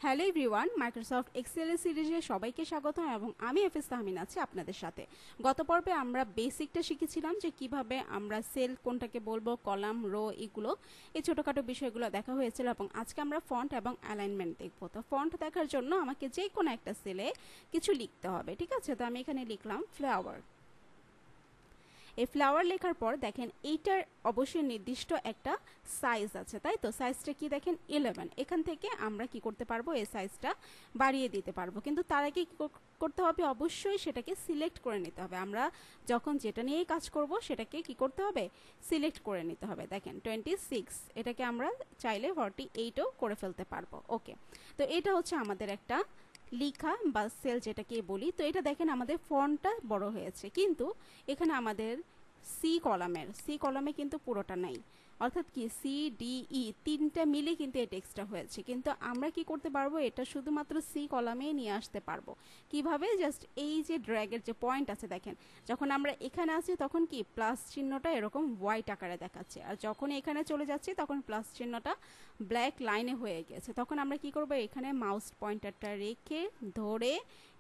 Hello everyone, Microsoft Excel সিরিজে সবাইকে স্বাগত এবং আমি এফএস তাহমিন আছি আপনাদের সাথে। গত পর্বে আমরা বেসিকটা শিখেছিলাম যে কিভাবে আমরা সেল কোনটাকে বলবো, কলাম, রো, এগুলো এই ছোটোখাটো বিষয়গুলো দেখা হয়েছিল এবং আজকে আমরা ফন্ট এবং অ্যালাইনমেন্ট দেখব। তো ফন্ট দেখার জন্য আমাকে যে কোনো একটা সেলে কিছু লিখতে হবে, ঠিক আছে? তো আমি এখানে লিখলাম ফ্লাওয়ার। এই ফ্লাওয়ার লেখার পর দেখেন এইটার অবশ্যই নির্দিষ্ট একটা সাইজ আছে, তাই তো? সাইজটা কি দেখেন 11। এখান থেকে আমরা কি করতে পারবো, এই সাইজটা বাড়িয়ে দিতে পারবো, কিন্তু তার আগে কি করতে হবে, অবশ্যই সেটাকে সিলেক্ট করে নিতে হবে। আমরা যখন যেটা নিয়েই কাজ করব সেটাকে কি করতে হবে, সিলেক্ট করে নিতে হবে। দেখেন 26, এটাকে আমরা চাইলে 48ও করে ফেলতে পারবো। ওকে, তো এটা হচ্ছে আমাদের একটা লিখা বা সেল যেটাকে বলি। তো এটা দেখেন আমাদের ফন্টটা বড় হয়েছে, কিন্তু এখানে আমাদের সি কলামে কিন্তু পুরোটা নাই, অর্থাৎ কি সি ডি ই তিনটা মিলে কিন্তু এই টেক্সটটা হয়েছে। কিন্তু আমরা কি করতে পারবো, এটা শুধুমাত্র সি কলামেই নিয়ে আসতে পারবো। কিভাবে? জাস্ট এই যে ড্র্যাগের যে পয়েন্ট আছে, দেখেন যখন আমরা এখানে আছি তখন কি প্লাস চিহ্নটা এরকম হোয়াইট আকারে দেখাচ্ছে, আর যখন এখানে চলে যাচ্ছি তখন প্লাস চিহ্নটা ব্ল্যাক লাইনে হয়ে গেছে। তখন আমরা কি করব, এখানে মাউস পয়েন্টারটা রেখে ধরে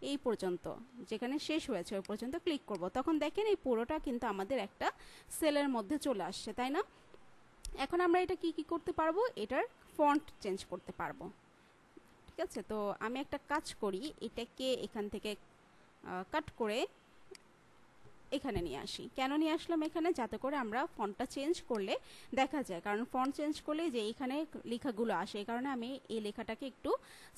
এই পর্যন্ত যেখানে শেষ হয়েছে ওই পর্যন্ত ক্লিক করব। তখন দেখেন এই পুরোটা কিন্তু আমাদের একটা সেলের মধ্যে চলে আসছে, তাই না? এখন আমরা এটা কি করতে পারবো, এটার ফন্ট চেঞ্জ করতে পারবো, ঠিক আছে? তো আমি একটা কাজ করি, এটাকে এখান থেকে কাট করে এখানে নিয়ে আসি। কেন নিয়ে আসলাম এখানে? যাতে করে আমরা ফন্টটা চেঞ্জ করলে দেখা যায়, কারণ ফন্ট চেঞ্জ করলে যে এখানে লেখাগুলো আসে, এই কারণে আমি এই লেখাটাকে একটু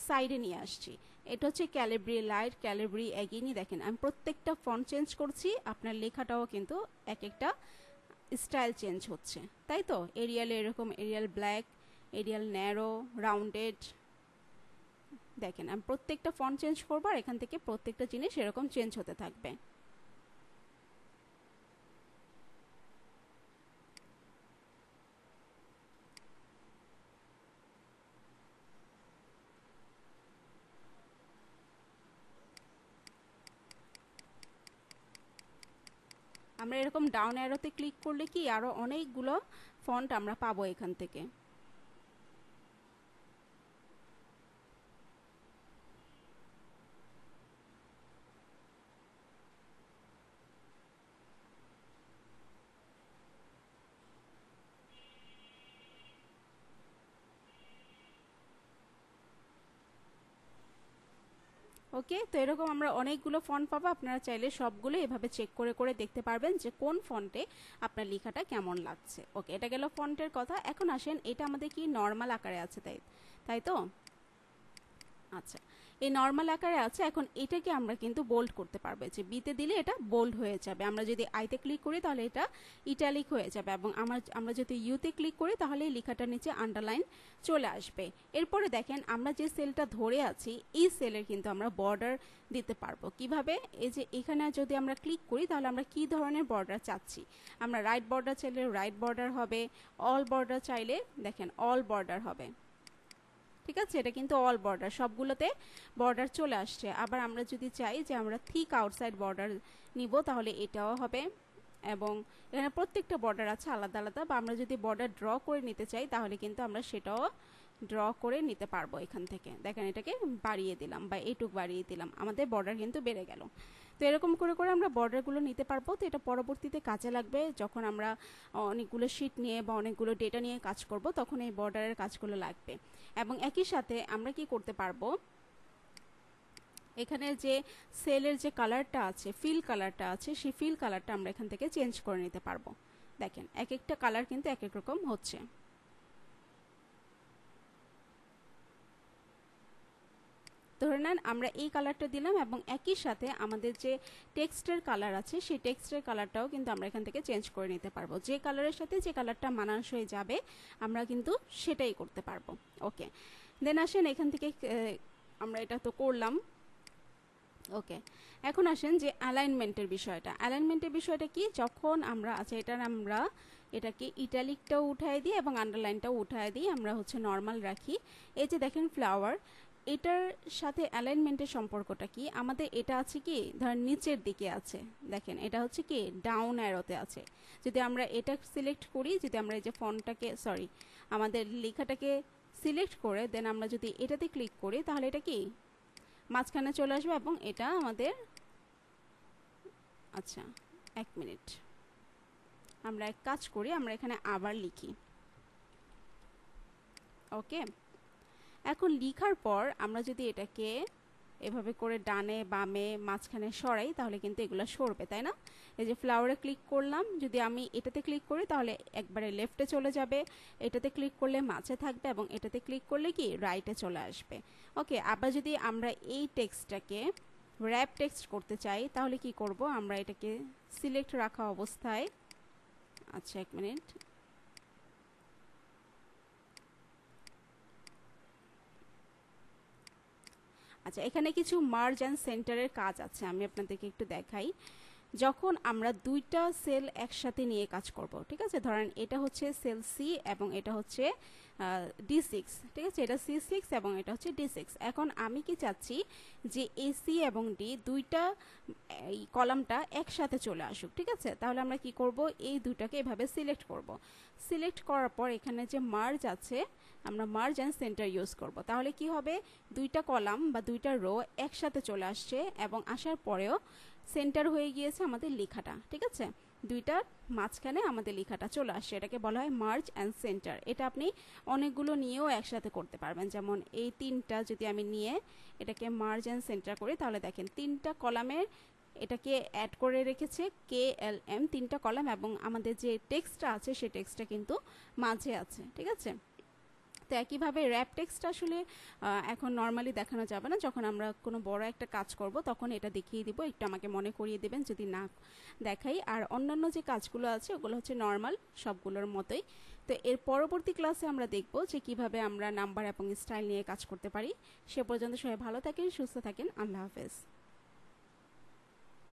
সাইডে নিয়ে আসছি। এটা হচ্ছে ক্যালিব্রি লাইট, ক্যালিব্রি এগিনি। দেখেন আমি প্রত্যেকটা ফন্ট চেঞ্জ করছি, আপনার লেখাটাও কিন্তু এক একটা স্টাইল চেঞ্জ হচ্ছে, তাই তো? এরিয়াল এরকম arial black, arial narrow, rounded. দেখেন আমি প্রত্যেকটা ফন্ট চেঞ্জ করবো আর এখান থেকে প্রত্যেকটা জিনিস এরকম চেঞ্জ হতে থাকবে। আমরা এরকম ডাউন অ্যারোতে ক্লিক করলে কি আরো অনেকগুলো ফন্ট আমরা পাবো এখান থেকে। ওকে, তো এরকম আমরা অনেকগুলো ফন্ট পাবো। আপনারা চাইলে সবগুলো এভাবে চেক করে করে দেখতে পারবেন যে কোন ফন্টে আপনার লেখাটা কেমন লাগছে। ওকে, এটা গেল ফন্টের কথা। এখন আসেন, এটা আমাদের কি নর্মাল আকারে আছে, তাই তো? আচ্ছা, এই নর্মাল আকারে আছে। এখন এটাকে আমরা কিন্তু বোল্ড করতে পারবো, যে বিতে দিলে এটা বোল্ড হয়ে যাবে। আমরা যদি আইতে ক্লিক করি তাহলে এটা ইটালিক হয়ে যাবে, এবং আমরা যদি ইউতে ক্লিক করি তাহলে এই লেখাটার নিচে আন্ডারলাইন চলে আসবে। এরপরে দেখেন আমরা যে সেলটা ধরে আছি এই সেলের কিন্তু আমরা বর্ডার দিতে পারবো। কিভাবে? এই যে এখানে যদি আমরা ক্লিক করি তাহলে আমরা কি ধরনের বর্ডার চাচ্ছি। আমরা রাইট বর্ডার চাইলে রাইট বর্ডার হবে, অল বর্ডার চাইলে দেখেন অল বর্ডার হবে, ঠিক আছে? এটা কিন্তু অল বর্ডার, সবগুলোতে বর্ডার চলে আসছে। আবার আমরা যদি চাই যে আমরা থিক আউটসাইড বর্ডার নিব তাহলে এটাও হবে, এবং এখানে প্রত্যেকটা বর্ডার আছে আলাদা আলাদা। বা আমরা যদি বর্ডার ড্র করে নিতে চাই তাহলে কিন্তু আমরা সেটাও ড্র করে নিতে পারবো এখান থেকে। দেখেন এটাকে বাড়িয়ে দিলাম বা এইটুক বাড়িয়ে দিলাম, আমাদের বর্ডার কিন্তু বেড়ে গেল। তো এরকম করে করে আমরা বর্ডারগুলো নিতে পারবো। তো এটা পরবর্তীতে কাজে লাগবে, যখন আমরা অনেকগুলো শিট নিয়ে বা অনেকগুলো ডেটা নিয়ে কাজ করব তখন এই বর্ডারের কাজগুলো লাগবে। এবং একই সাথে আমরা কি করতে পারবো, এখানে যে সেলের যে কালারটা আছে, ফিল কালারটা আছে, সেই ফিল কালারটা আমরা এখান থেকে চেঞ্জ করে নিতে পারবো। দেখেন এক একটা কালার কিন্তু এক এক রকম হচ্ছে। ধরে নেন আমরা এই কালারটা দিলাম, এবং একই সাথে আমাদের যে টেক্সটের কালার আছে সেই টেক্সটের কালারটাও কিন্তু আমরা এখান থেকে চেঞ্জ করে নিতে পারবো। যে কালারের সাথে যে কালারটা মানানসই যাবে আমরা কিন্তু সেটাই করতে পারবো। ওকে, দেন আসেন এখান থেকে আমরা এটা তো করলাম। ওকে, এখন আসেন যে অ্যালাইনমেন্টের বিষয়টা। অ্যালাইনমেন্টের বিষয়টা কি, যখন আমরা এটার আমরা এটাকে ইটালিকটাও উঠায় দিই এবং আন্ডারলাইনটাও উঠায় দিই, আমরা হচ্ছে নর্মাল রাখি। এই যে দেখেন ফ্লাওয়ার, এটার সাথে অ্যালাইনমেন্টের সম্পর্কটা কি? আমাদের এটা আছে কি ধরেন নিচের দিকে আছে, দেখেন এটা হচ্ছে কি ডাউন অ্যারোতে আছে। যদি আমরা এটা সিলেক্ট করি, যদি আমরা এই যে ফন্টটাকে আমাদের লেখাটাকে সিলেক্ট করে দেন আমরা যদি এটাতে ক্লিক করি তাহলে এটা কি মাঝখানে চলে আসবে এবং এটা আমাদের আচ্ছা 1 মিনিট আমরা এক কাজ করি আমরা এখানে আবার লিখি ওকে এখন লেখার পর আমরা যদি এটাকে এভাবে করে ডানে বামে মাঝখানে সরাই তাহলে কিন্তু এগুলো সরবে তাই না এই যে ফ্লাওয়ারে ক্লিক করলাম যদি আমি এটাতে ক্লিক করি তাহলে একবারে লেফটে চলে যাবে এটাতে ক্লিক করলে মাঝে থাকবে এবং এটাতে ক্লিক করলে কি রাইটে চলে আসবে ওকে আবার যদি আমরা এই টেক্সটটাকে র্যাপ টেক্সট করতে চাই তাহলে কি করব আমরা এটাকে সিলেক্ট রাখা অবস্থায় আচ্ছা 1 মিনিট আচ্ছা এখানে কিছু মার্জ অ্যান্ড সেন্টারের কাজ আছে আমি আপনাদেরকে একটু দেখাই যখন আমরা দুইটা সেল একসাথে নিয়ে কাজ করব ঠিক আছে ধরেন এটা হচ্ছে সেল সি এবং এটা হচ্ছে D6 ঠিক আছে এটা C6 এবং এটা হচ্ছে D6 এখন আমি কি চাচ্ছি যে এই সি এবং ডি দুইটা এই কলামটা একসাথে চলে আসুক ঠিক আছে তাহলে আমরা কি করব এই দুইটাকে এভাবে সিলেক্ট করব সিলেক্ট করার পর এখানে যে মার্জ আছে আমরা মার্জ অ্যান্ড সেন্টার ইউজ করব তাহলে কি হবে দুইটা কলাম বা দুইটা রো একসাথে চলে আসছে এবং আসার পরেও সেন্টার হয়ে গিয়েছে আমাদের লেখাটা ঠিক আছে দুইটার মাঝখানে আমাদের লেখাটা চলে আসছে এটাকে বলা হয় মার্জ অ্যান্ড সেন্টার এটা আপনি অনেকগুলো নিয়েও একসাথে করতে পারবেন যেমন এই তিনটা যদি আমি নিয়ে এটাকে মার্জ অ্যান্ড সেন্টার করি তাহলে দেখেন তিনটা কলামের এটাকে অ্যাড করে রেখেছে KLM তিনটা কলাম এবং আমাদের যে টেক্সটটা আছে সেই টেক্সটটা কিন্তু মাঝে আছে ঠিক আছে তো একইভাবে র্যাপ টেক্সট আসলে এখন নর্মালি দেখানো যাবে না যখন আমরা কোনো বড় একটা কাজ করব তখন এটা দেখিয়ে দিব একটু আমাকে মনে করিয়ে দেবেন যদি না দেখাই আর অন্যান্য যে কাজগুলো আছে ওগুলো হচ্ছে নর্মাল সবগুলোর মতোই তো এর পরবর্তী ক্লাসে আমরা দেখব যে কিভাবে আমরা নাম্বার এবং স্টাইল নিয়ে কাজ করতে পারি সে পর্যন্ত সবাই ভালো থাকেন সুস্থ থাকেন আল্লাহ হাফেজ